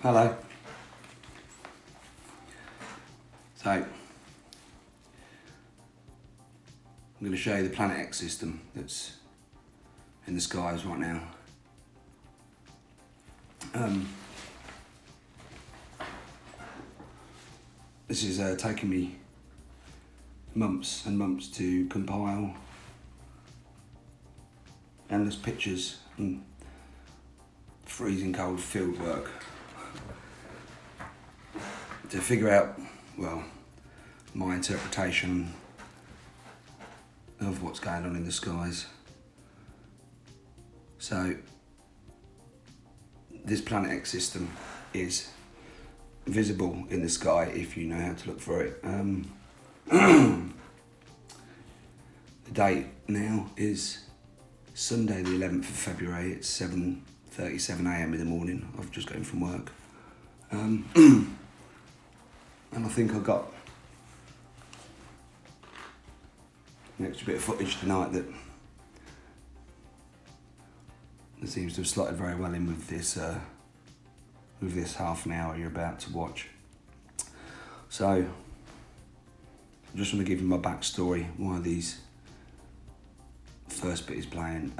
Hello. So, I'm going to show you the Planet X system that's in the skies right now. This is taking me months and months to compile endless pictures and freezing cold field work to figure out, well, my interpretation of what's going on in the skies. So, this Planet X system is visible in the sky if you know how to look for it. The date now is Sunday the 11th of February. It's 7:37 AM in the morning. I've just got in from work. And I think I got an extra bit of footage tonight that seems to have slotted very well in with this half an hour you're about to watch. So I just want to give you my backstory, why these first bit is playing.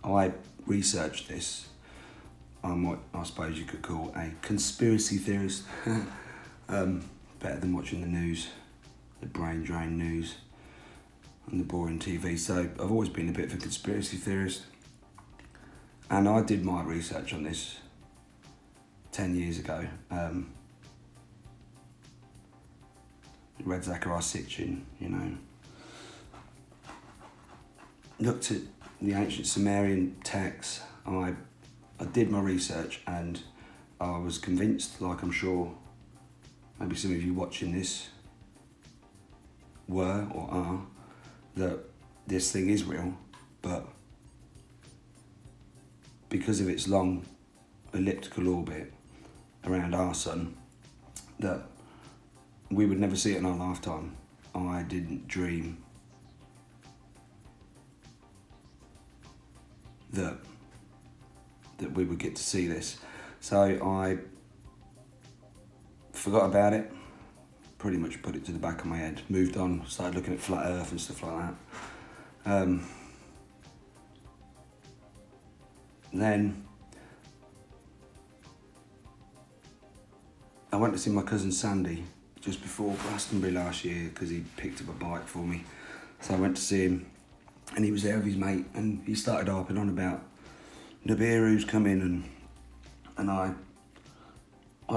I researched this. I'm what I suppose you could call a conspiracy theorist. Better than watching the news, the brain drain news and the boring TV. So I've always been a bit of a conspiracy theorist, and I did my research on this 10 years ago. Read Zachariah Sitchin, looked at the ancient Sumerian texts. I did my research and I was convinced, like I'm sure maybe some of you watching this were or are, that this thing is real, but because of its long elliptical orbit around our sun, that we would never see it in our lifetime. I didn't dream that we would get to see this. So I forgot about it, pretty much put it to the back of my head, moved on, started looking at flat earth and stuff like that. Then I went to see my cousin Sandy just before Glastonbury last year because he picked up a bike for me. So I went to see him and he was there with his mate and he started harping on about Nibiru's coming and I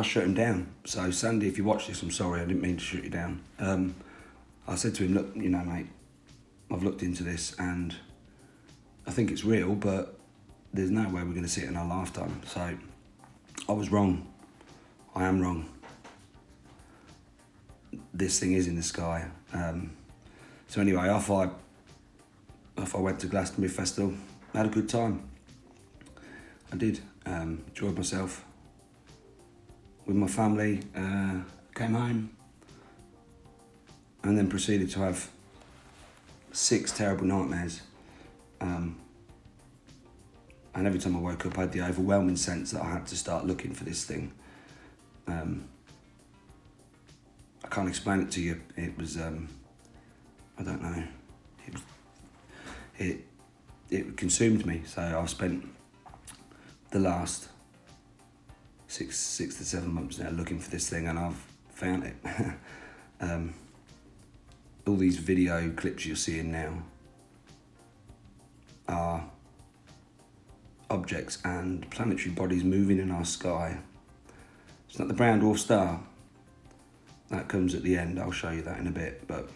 shut him down. So Sandy, if you watch this, I'm sorry, I didn't mean to shoot you down. I said to him, look, mate, I've looked into this and I think it's real, but there's no way we're going to see it in our lifetime. So I was wrong. I am wrong. This thing is in the sky. So anyway, off I went to Glastonbury Festival, had a good time. I did, enjoyed myself with my family, came home and then proceeded to have 6 terrible nightmares. And every time I woke up I had the overwhelming sense that I had to start looking for this thing. I can't explain it to you. It was, I don't know, it consumed me. So I've spent the last 6 to 7 months now looking for this thing and I've found it. All these video clips you're seeing now are objects and planetary bodies moving in our sky. It's not the brown dwarf star. That comes at the end, I'll show you that in a bit, but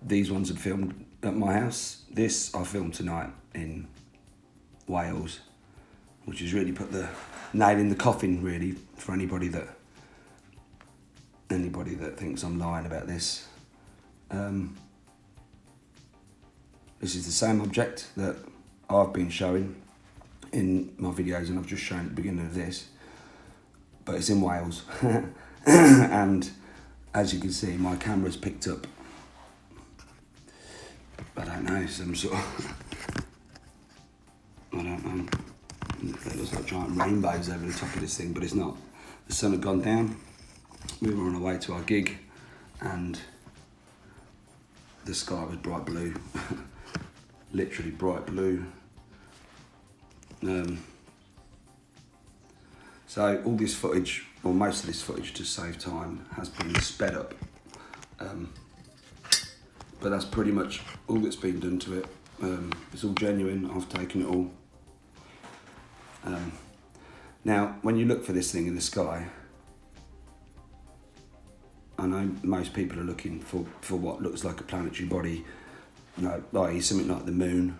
these ones are filmed at my house. This I filmed tonight in Wales, which has really put the nail in the coffin really for anybody that thinks I'm lying about this. This is the same object that I've been showing in my videos and I've just shown at the beginning of this, but it's in Wales. And as you can see, my camera's picked up, I don't know, some sort of It looks like giant rainbows over the top of this thing, but it's not. The sun had gone down. We were on our way to our gig, and the sky was bright blue, literally bright blue. So all this footage, or most of this footage to save time, has been sped up. But that's pretty much all that's been done to it. It's all genuine, I've taken it all. Now, when you look for this thing in the sky, I know most people are looking for what looks like a planetary body, i.e. something like the moon.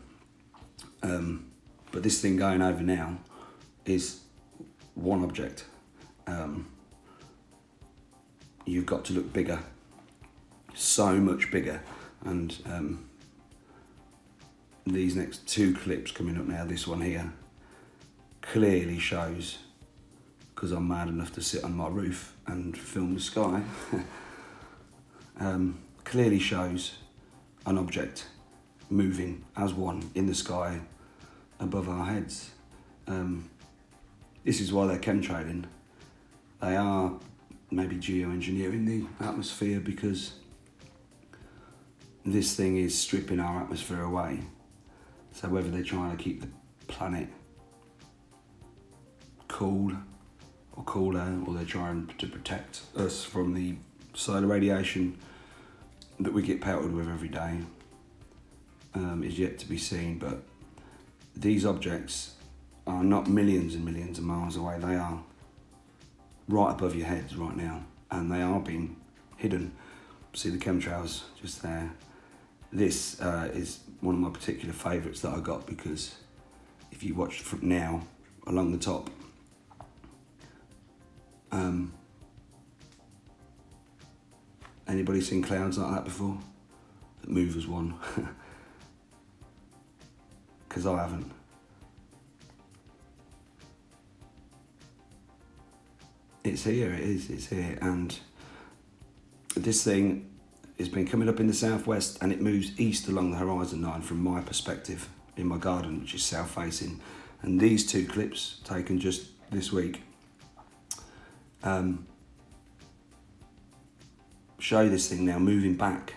But this thing going over now is one object. You've got to look bigger, so much bigger. And these next two clips coming up now, this one here, clearly shows, because I'm mad enough to sit on my roof and film the sky, clearly shows an object moving as one in the sky above our heads. This is why they're chemtrailing. They are maybe geoengineering the atmosphere, because this thing is stripping our atmosphere away. So whether they're trying to keep the planet cool or cooler, or they're trying to protect us from the solar radiation that we get pelted with every day, is yet to be seen. But these objects are not millions and millions of miles away. They are right above your heads right now, and they are being hidden. See the chemtrails just there. This is one of my particular favourites that I got, because if you watch from now along the top, anybody seen clouds like that before that move as one? Because I haven't. It's here, it's here. And this thing has been coming up in the southwest, and it moves east along the horizon line from my perspective in my garden, which is south facing. And these two clips taken just this week show this thing now moving back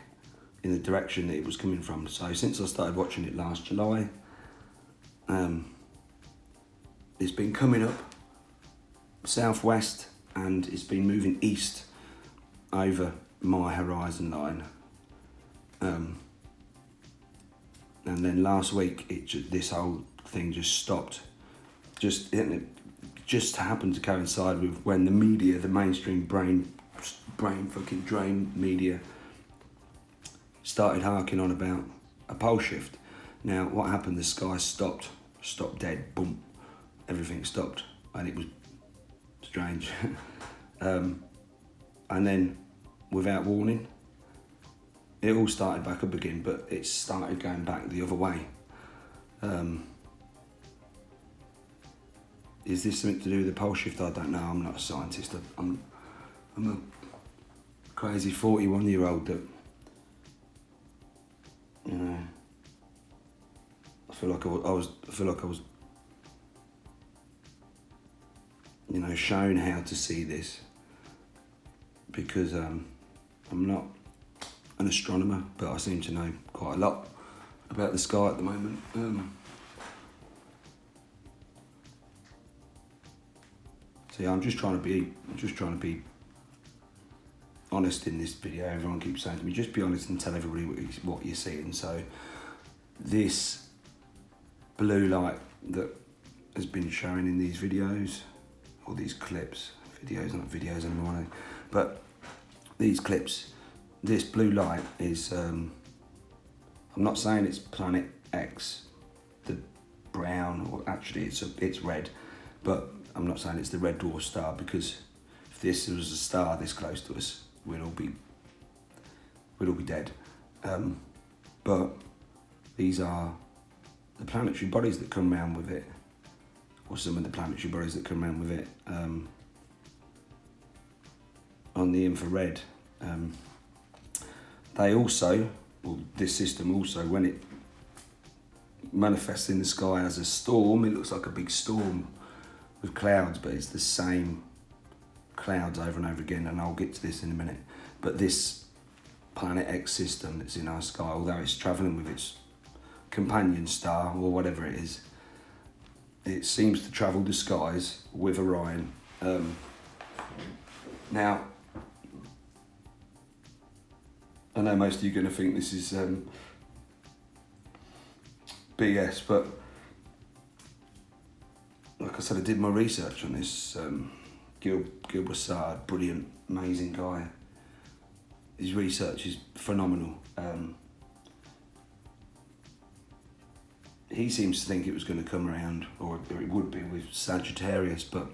in the direction that it was coming from. So since I started watching it last July, it's been coming up southwest, and it's been moving east over my horizon line. And then last week, this whole thing just stopped. It just happened to coincide with when the media, the mainstream brain fucking drain media, started harking on about a pole shift. Now, what happened? The sky stopped dead, boom, everything stopped, and it was strange. And then, without warning, it all started back up again, but it started going back the other way. Is this something to do with the pole shift? I don't know. I'm not a scientist. I'm a crazy 41-year-old that, you know, I feel like I was, you know, shown how to see this, because I'm not an astronomer, but I seem to know quite a lot about the sky at the moment. So yeah, I'm just trying to be honest in this video. Everyone keeps saying to me, just be honest and tell everybody what you're seeing. So this blue light that has been shown in these videos, or these clips, videos, not videos anymore, but these clips, this blue light is, I'm not saying it's Planet X, the brown, or actually it's red, but I'm not saying it's the red dwarf star, because if this was a star this close to us, we'd all be dead. But these are the planetary bodies that come round with it, or some of the planetary bodies that come round with it, on the infrared. They also, well, this system also, when manifests in the sky as a storm. It looks like a big storm with clouds, but it's the same clouds over and over again, and I'll get to this in a minute. But this Planet X system that's in our sky, although it's travelling with its companion star or whatever it is, it seems to travel the skies with Orion. Now, I know most of you are going to think this is BS, but like I said, I did my research on this. Gil Broussard, brilliant, amazing guy. His research is phenomenal. He seems to think it was going to come around, or it would be with Sagittarius, but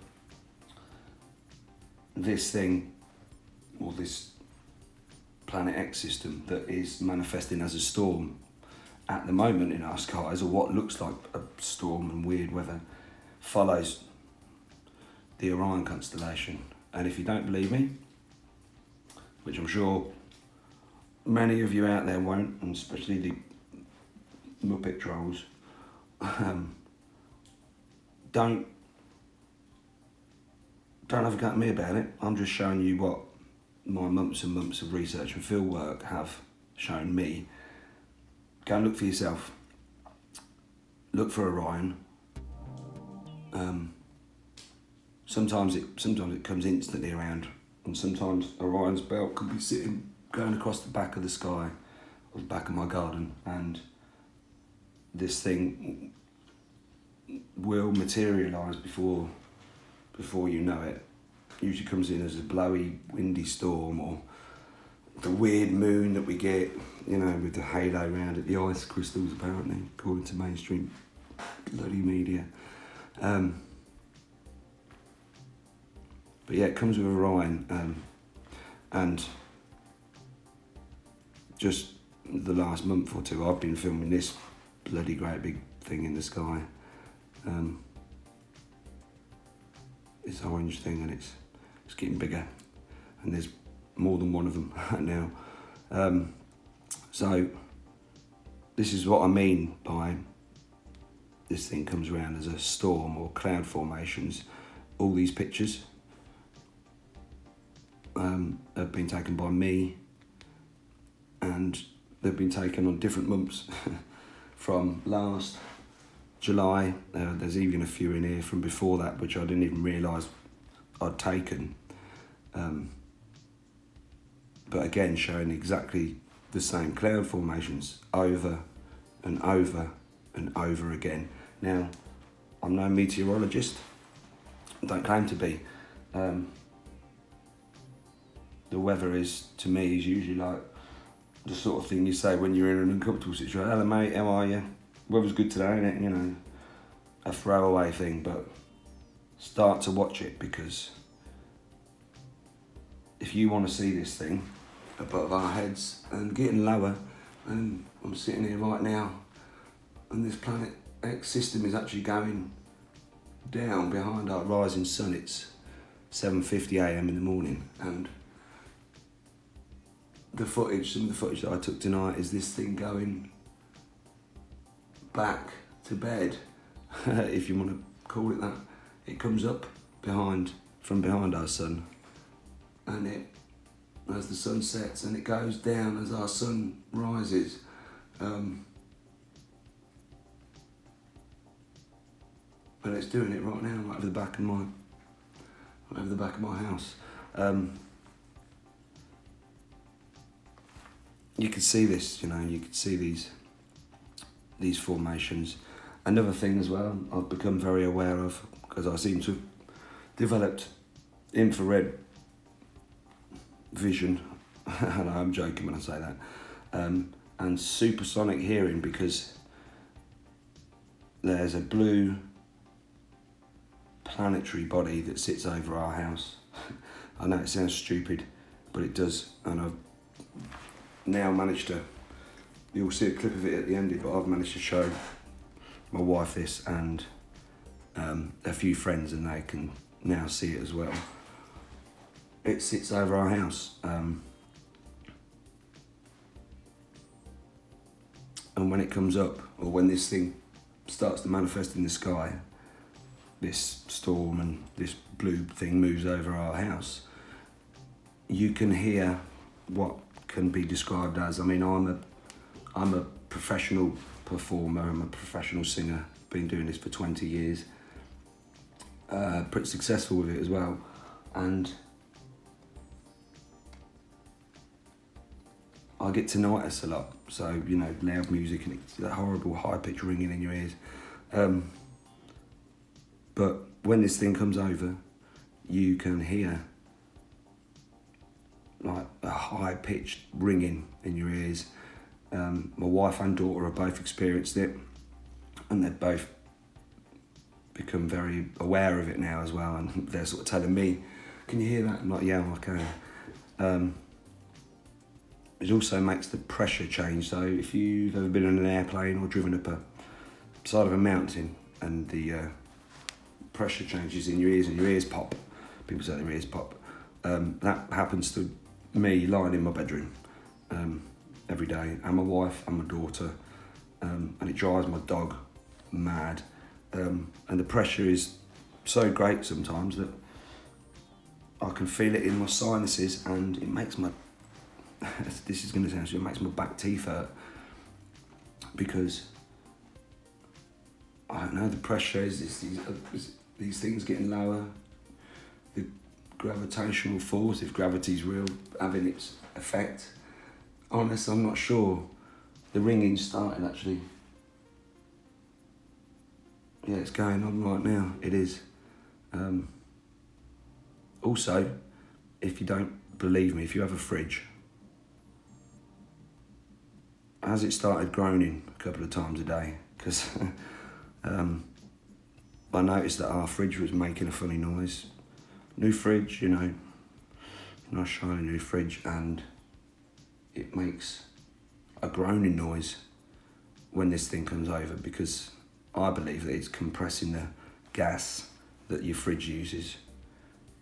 this thing, or this Planet X system that is manifesting as a storm at the moment in our skies, or what looks like a storm and weird weather, follows the Orion constellation. And if you don't believe me, which I'm sure many of you out there won't, and especially the Muppet trolls, don't have a go at me about it. I'm just showing you what my months and months of research and field work have shown me. Go and look for yourself. Look for Orion. Sometimes it comes instantly around, and sometimes Orion's belt can be going across the back of the sky, or the back of my garden, and this thing will materialise before you know it. Usually comes in as a blowy, windy storm, or the weird moon that we get, with the halo around it, the ice crystals apparently, according to mainstream bloody media. But yeah, it comes with Orion, and just the last month or two I've been filming this bloody great big thing in the sky. This orange thing, and it's getting bigger, and there's more than one of them now. So this is what I mean by this thing comes around as a storm or cloud formations. All these pictures have been taken by me, and they've been taken on different months from last July. There's even a few in here from before that, which I didn't even realise I'd taken. But again, showing exactly the same cloud formations over and over and over again. Now, I'm no meteorologist, don't claim to be. The weather is usually like the sort of thing you say when you're in an uncomfortable situation. Hello mate, how are you? Weather's good today, isn't it? A throwaway thing, but start to watch it, because if you want to see this thing above our heads and getting lower, and I'm sitting here right now, and this Planet X system is actually going down behind our rising sun. It's 7:50 a.m. in the morning, and some of the footage that I took tonight is this thing going back to bed, if you want to call it that. It comes up from behind our sun, and as the sun sets, and it goes down as our sun rises. And it's doing it right now, right over the back of my house. You can see this, you can see these formations. Another thing as well I've become very aware of, because I seem to have developed infrared vision, and I'm joking when I say that, and supersonic hearing, because there's a blue planetary body that sits over our house. I know it sounds stupid, but it does, and I've now managed to, you'll see a clip of it at the end, but I've managed to show my wife this and a few friends, and they can now see it as well. It sits over our house, and when it comes up, or when this thing starts to manifest in the sky, this storm and this blue thing moves over our house, you can hear what can be described as, I mean, I'm a professional performer, I'm a professional singer, been doing this for 20 years, pretty successful with it as well, and I get tinnitus a lot, so, you know, loud music and it's that horrible high-pitched ringing in your ears. But when this thing comes over, you can hear like a high-pitched ringing in your ears. My wife and daughter have both experienced it, and they've both become very aware of it now as well, and they're sort of telling me, can you hear that? I'm like, yeah, I can. It also makes the pressure change. So if you've ever been on an airplane or driven up a side of a mountain and the pressure changes in your ears and your ears pop, people say their ears pop, that happens to me lying in my bedroom every day, and my wife and my daughter, and it drives my dog mad, and the pressure is so great sometimes that I can feel it in my sinuses, and it makes my this is going to sound stupid, it makes my back teeth hurt, because I don't know, the pressure is these things getting lower, the gravitational force, if gravity's real, having its effect. Honestly, I'm not sure. The ringing's starting actually. Yeah, it's going on right now, it is. Also, if you don't believe me, if you have a fridge, as it started groaning a couple of times a day, because I noticed that our fridge was making a funny noise. New fridge, you know, nice shiny new fridge, and it makes a groaning noise when this thing comes over, because I believe that it's compressing the gas that your fridge uses,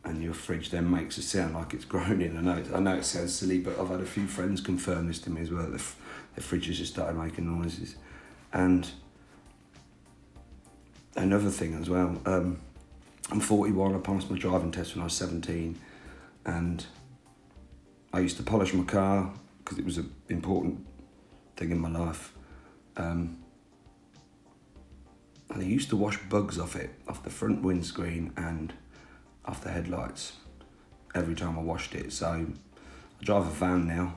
and your fridge then makes a sound like it's groaning. I know it sounds silly, but I've had a few friends confirm this to me as well. The fridges just started making noises. And another thing as well, I'm 41, I passed my driving test when I was 17, and I used to polish my car because it was an important thing in my life. And I used to wash bugs off it, off the front windscreen and off the headlights every time I washed it. So I drive a van now,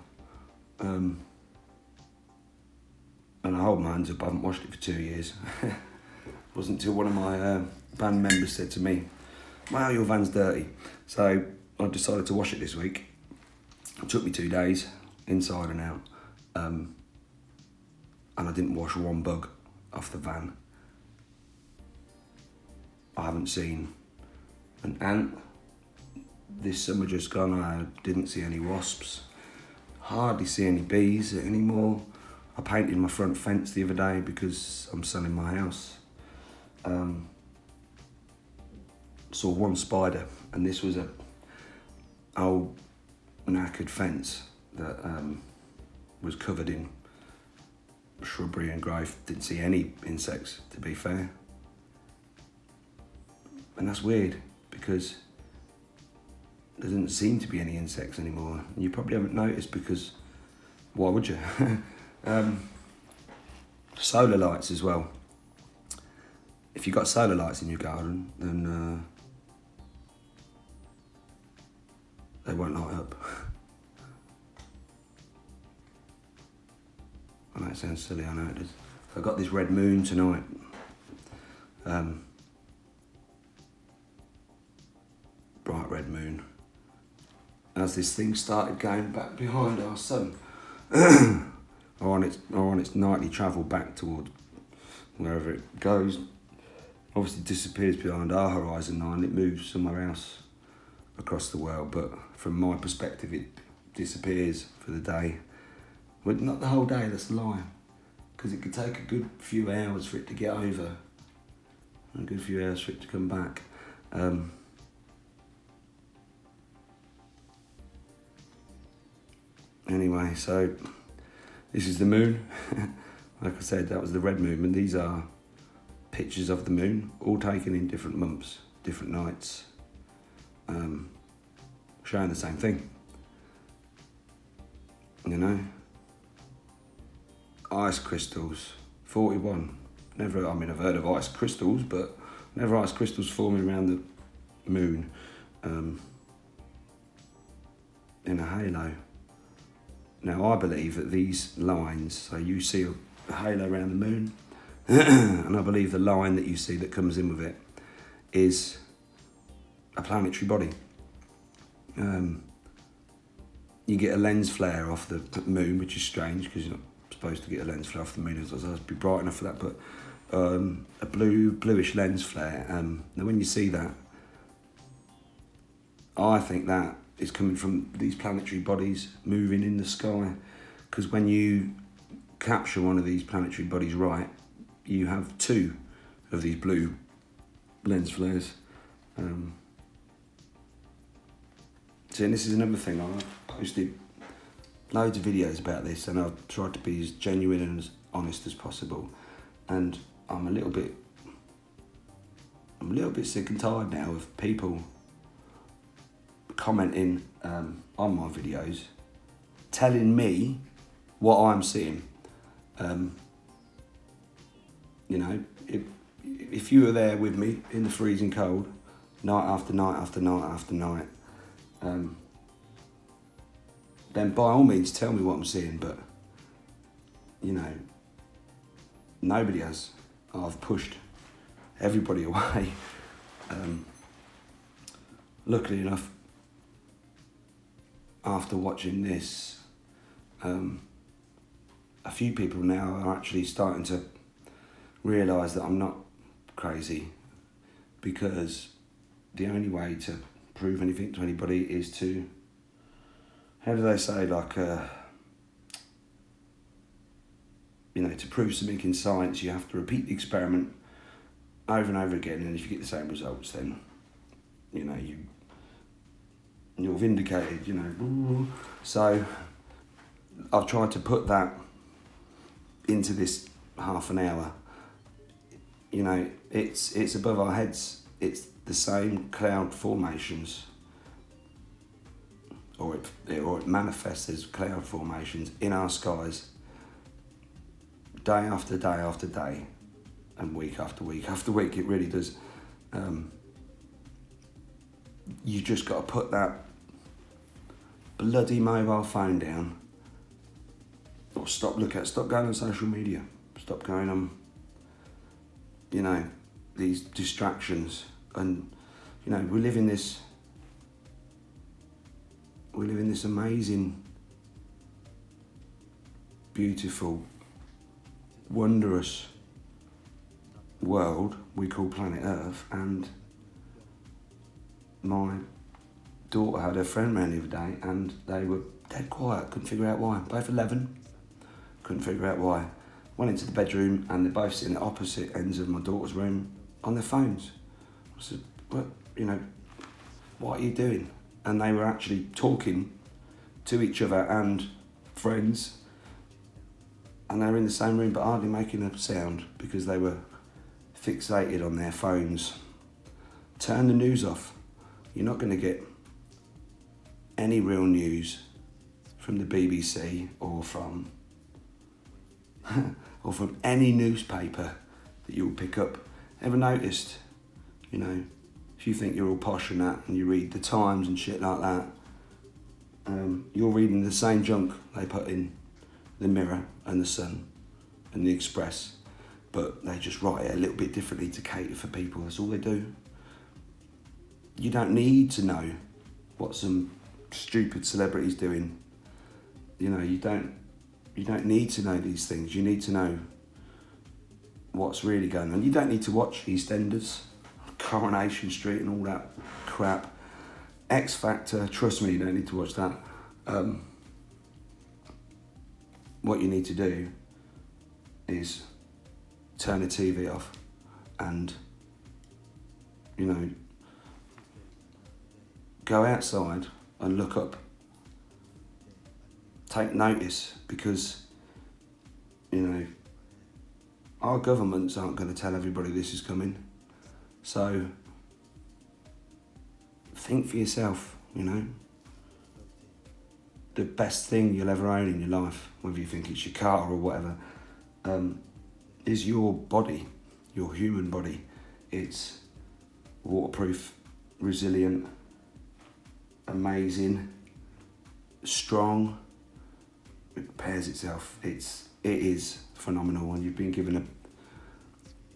and I hold my hands up, I haven't washed it for 2 years. It wasn't until one of my band members said to me, wow, your van's dirty. So I decided to wash it this week. It took me 2 days, inside and out, and I didn't wash one bug off the van. I haven't seen an ant this summer just gone. I didn't see any wasps, hardly see any bees anymore. I painted my front fence the other day because I'm selling my house. Saw one spider, and this was a old knackered fence that was covered in shrubbery and growth. Didn't see any insects, to be fair. And that's weird, because there doesn't seem to be any insects anymore. And you probably haven't noticed, because why would you? Solar lights as well. If you've got solar lights in your garden, then they won't light up. I know it sounds silly, I know it does. I've got this red moon tonight. Bright red moon. As this thing started going back behind our sun, or on its nightly travel back towards wherever it goes, obviously disappears behind our horizon line, it moves somewhere else across the world, but from my perspective it disappears for the day. Well, not the whole day, that's a lie, because it could take a good few hours for it to get over, and a good few hours for it to come back. Anyway, so this is the moon. Like I said, that was the red moon, and these are pictures of the moon, all taken in different months, different nights, showing the same thing. You know, ice crystals, 41. I've heard of ice crystals, but never ice crystals forming around the moon in a halo. Now I believe that these lines, so you see a halo around the moon, and I believe the line that you see that comes in with it is a planetary body. You get a lens flare off the moon, which is strange because you're not supposed to get a lens flare off the moon. It's supposed to be bright enough for that, but a bluish lens flare. Now when you see that, I think that is coming from these planetary bodies moving in the sky, because when you capture one of these planetary bodies right, you have two of these blue lens flares. So and this is another thing, I posted loads of videos about this, and I've tried to be as genuine and as honest as possible, and I'm a little bit sick and tired now of people commenting on my videos, telling me what I'm seeing. You know, if you were there with me in the freezing cold, night after night after night after night, then by all means tell me what I'm seeing, but, you know, nobody has. I've pushed everybody away. Luckily enough, after watching this, a few people now are actually starting to realise that I'm not crazy, because the only way to prove anything to anybody is to, how do they say, like, you know, to prove something in science, you have to repeat the experiment over and over again, and if you get the same results, then, you know, you're vindicated, you know. So I've tried to put that into this half an hour. You know, it's above our heads. It's the same cloud formations, or it manifests as cloud formations in our skies, day after day after day, and week after week after week. It really does. You just got to put that bloody mobile phone down, or stop going on social media, stop going on, you know, these distractions. And, you know, we live in this amazing, beautiful, wondrous world we call planet Earth, and my daughter had her friend round the other day, and they were dead quiet, couldn't figure out why. Both 11, couldn't figure out why. Went into the bedroom, and they're both sitting at opposite ends of my daughter's room on their phones. I said, "What, you know, what are you doing?" And they were actually talking to each other and friends, and they were in the same room but hardly making a sound because they were fixated on their phones. Turn the news off. You're not going to get any real news from the BBC or from any newspaper that you'll pick up. Ever noticed, you know, if you think you're all posh and that, and you read the Times and shit like that, you're reading the same junk they put in the Mirror and the Sun and the Express, but they just write it a little bit differently to cater for people. That's all they do. You don't need to know what some stupid celebrity's doing. You know, you don't need to know these things. You need to know what's really going on. You don't need to watch EastEnders, Coronation Street and all that crap. X Factor, trust me, you don't need to watch that. What you need to do is turn the TV off and, you know, go outside and look up. Take notice, because, you know, our governments aren't going to tell everybody this is coming. So think for yourself, you know. The best thing you'll ever own in your life, whether you think it's your car or whatever, is your body, your human body. It's waterproof, resilient, amazing, strong. It repairs itself. It is phenomenal, and you've been given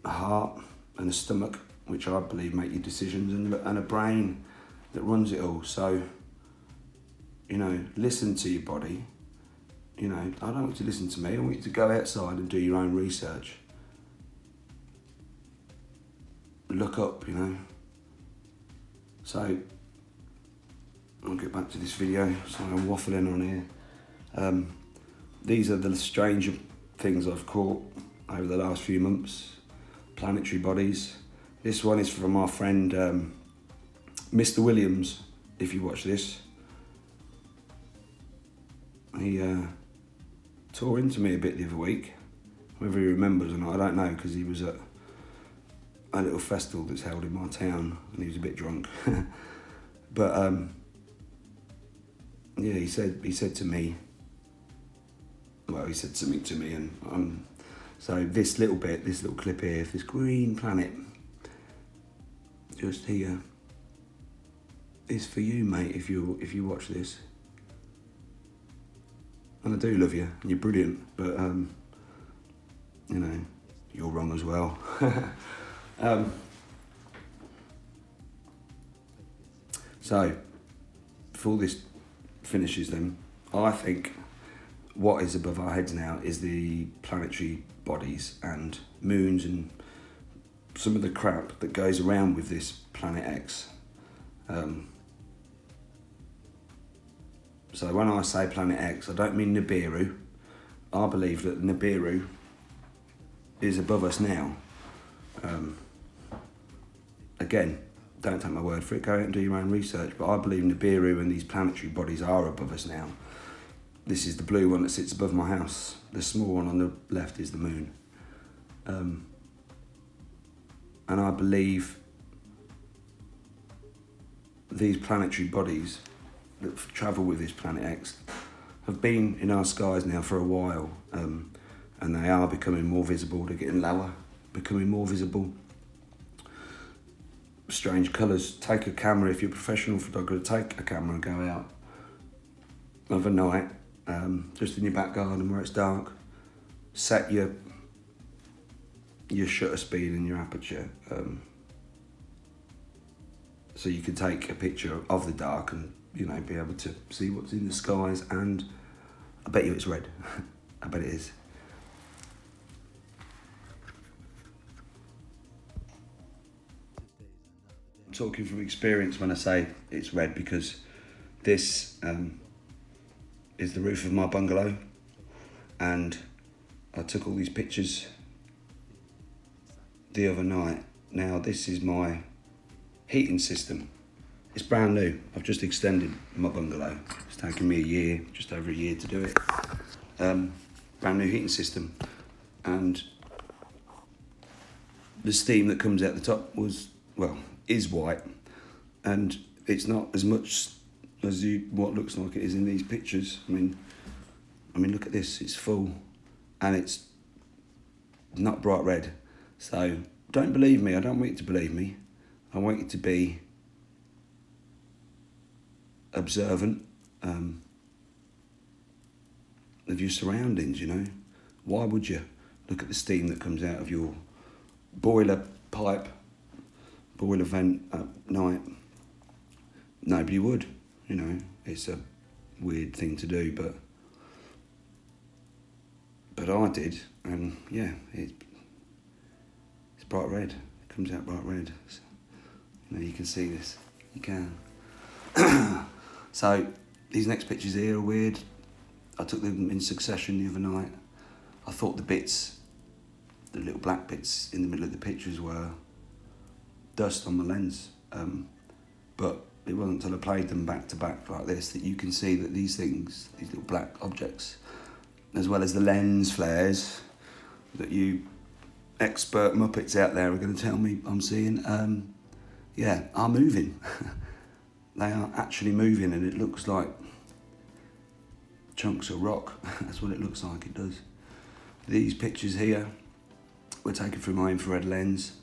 a heart and a stomach, which I believe make your decisions, and a brain that runs it all. So, you know, listen to your body. You know, I don't want you to listen to me. I want you to go outside and do your own research. Look up, you know. So, I'll get back to this video. So I'm waffling on here. These are the stranger things I've caught over the last few months. Planetary bodies. This one is from our friend Mr. Williams, if you watch this. He tore into me a bit the other week. Whether he remembers or not, I don't know, because he was at a little festival that's held in my town and he was a bit drunk. But yeah, he said to me, well, he said something to me, and so this little clip here, this green planet, just here, is for you, mate, if you watch this. And I do love you, and you're brilliant, but you know, you're wrong as well. So, before this finishes then, I think what is above our heads now is the planetary bodies and moons and some of the crap that goes around with this Planet X. So when I say Planet X, I don't mean Nibiru. I believe that Nibiru is above us now. Again, don't take my word for it, go out and do your own research, but I believe Nibiru and these planetary bodies are above us now. This is the blue one that sits above my house. The small one on the left is the moon. And I believe these planetary bodies that travel with this Planet X have been in our skies now for a while, and they are becoming more visible. They're getting lower, becoming more visible. Strange colours. Take a camera, if you're a professional photographer, take a camera and go out of a night, just in your back garden where it's dark. Set your shutter speed and your aperture, so you can take a picture of the dark and, you know, be able to see what's in the skies. And I bet you it's red. I bet it is. I'm talking from experience when I say it's red, because this is the roof of my bungalow, and I took all these pictures the other night. Now this is my heating system. It's brand new. I've just extended my bungalow. It's taken me a year, just over a year to do it. Brand new heating system, and the steam that comes out the top is white, and it's not as much as what looks like it is in these pictures. I mean, look at this. It's full, and it's not bright red. So don't believe me. I don't want you to believe me. I want you to be observant of your surroundings, you know. Why would you look at the steam that comes out of your boiler vent at night? Nobody would, you know. It's a weird thing to do, but I did, and yeah, it's bright red. It comes out bright red. So, you know, you can see this. You can. So these next pictures here are weird. I took them in succession the other night. I thought the little black bits in the middle of the pictures were dust on my lens, but it wasn't until I played them back to back like this that you can see that these little black objects, as well as the lens flares that you expert Muppets out there are going to tell me I'm seeing, yeah, are moving. They are actually moving, and it looks like chunks of rock. That's what it looks like, it does. These pictures here were taken through my infrared lens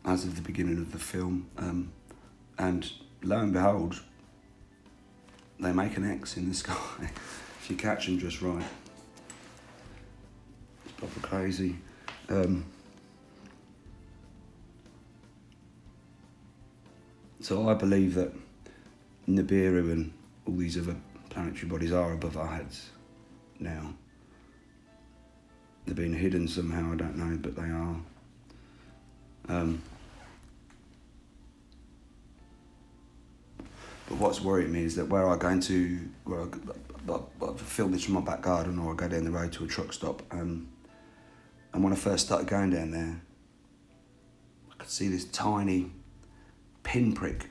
as of the beginning of the film, and lo and behold, they make an X in the sky if you catch them just right. It's proper crazy. So I believe that Nibiru and all these other planetary bodies are above our heads now. They're being hidden somehow, I don't know, but they are. But what's worrying me is that where I film this from my back garden, or I go down the road to a truck stop, and when I first started going down there, I could see this tiny pinprick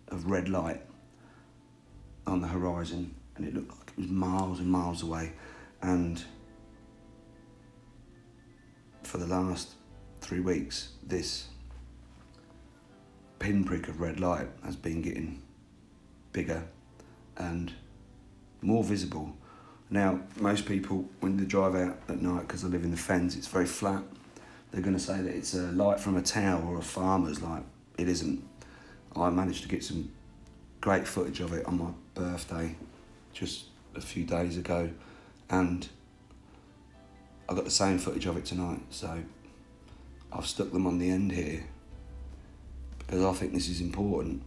of red light on the horizon, and it looked like it was miles and miles away. And for the last 3 weeks, this pinprick of red light has been getting bigger and more visible. Now, most people, when they drive out at night, because I live in the Fens, it's very flat, they're going to say that it's a light from a tower or a farmer's light. It isn't. I managed to get some great footage of it on my birthday just a few days ago, and I got the same footage of it tonight, so I've stuck them on the end here because I think this is important.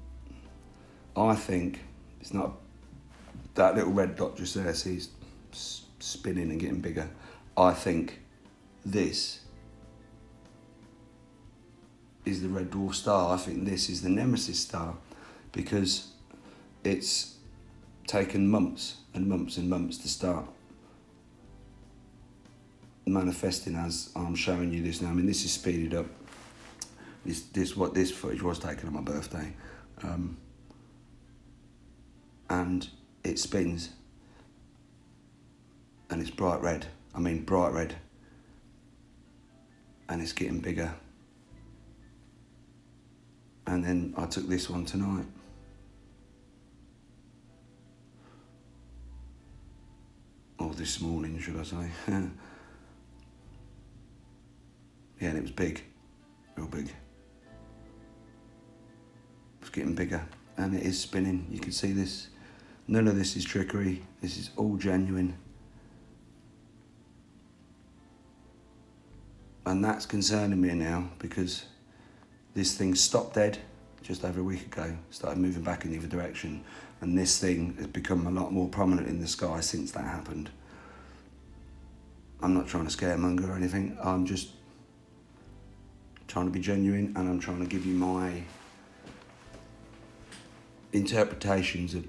I think it's not that little red dot just there, see, it's spinning and getting bigger. I think this is the red dwarf star. I think this is the Nemesis star, because it's taken months and months and months to start manifesting as I'm showing you this now. I mean, this is speeded up. This footage was taken on my birthday, and it spins, and it's bright red. I mean, bright red, and it's getting bigger. And then I took this one tonight. Or this morning, should I say. Yeah, and it was big, real big. It's getting bigger, and it is spinning. You can see this. None of this is trickery. This is all genuine. And that's concerning me now, because this thing stopped dead just over a week ago, started moving back in the other direction, and this thing has become a lot more prominent in the sky since that happened. I'm not trying to scaremonger or anything, I'm just trying to be genuine, and I'm trying to give you my interpretations of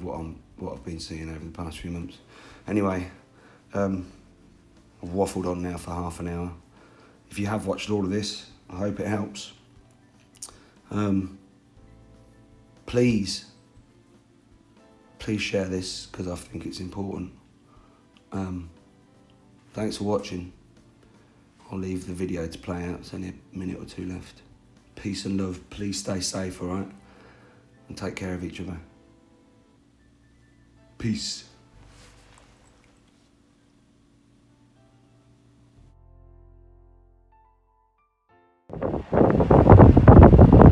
what I've been seeing over the past few months. Anyway, I've waffled on now for half an hour. If you have watched all of this, I hope it helps. Please share this, because I think it's important. Thanks for watching. I'll leave the video to play out. It's only a minute or two left. Peace and love. Please stay safe, alright? And take care of each other. Peace.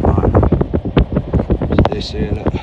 Right. This here, look.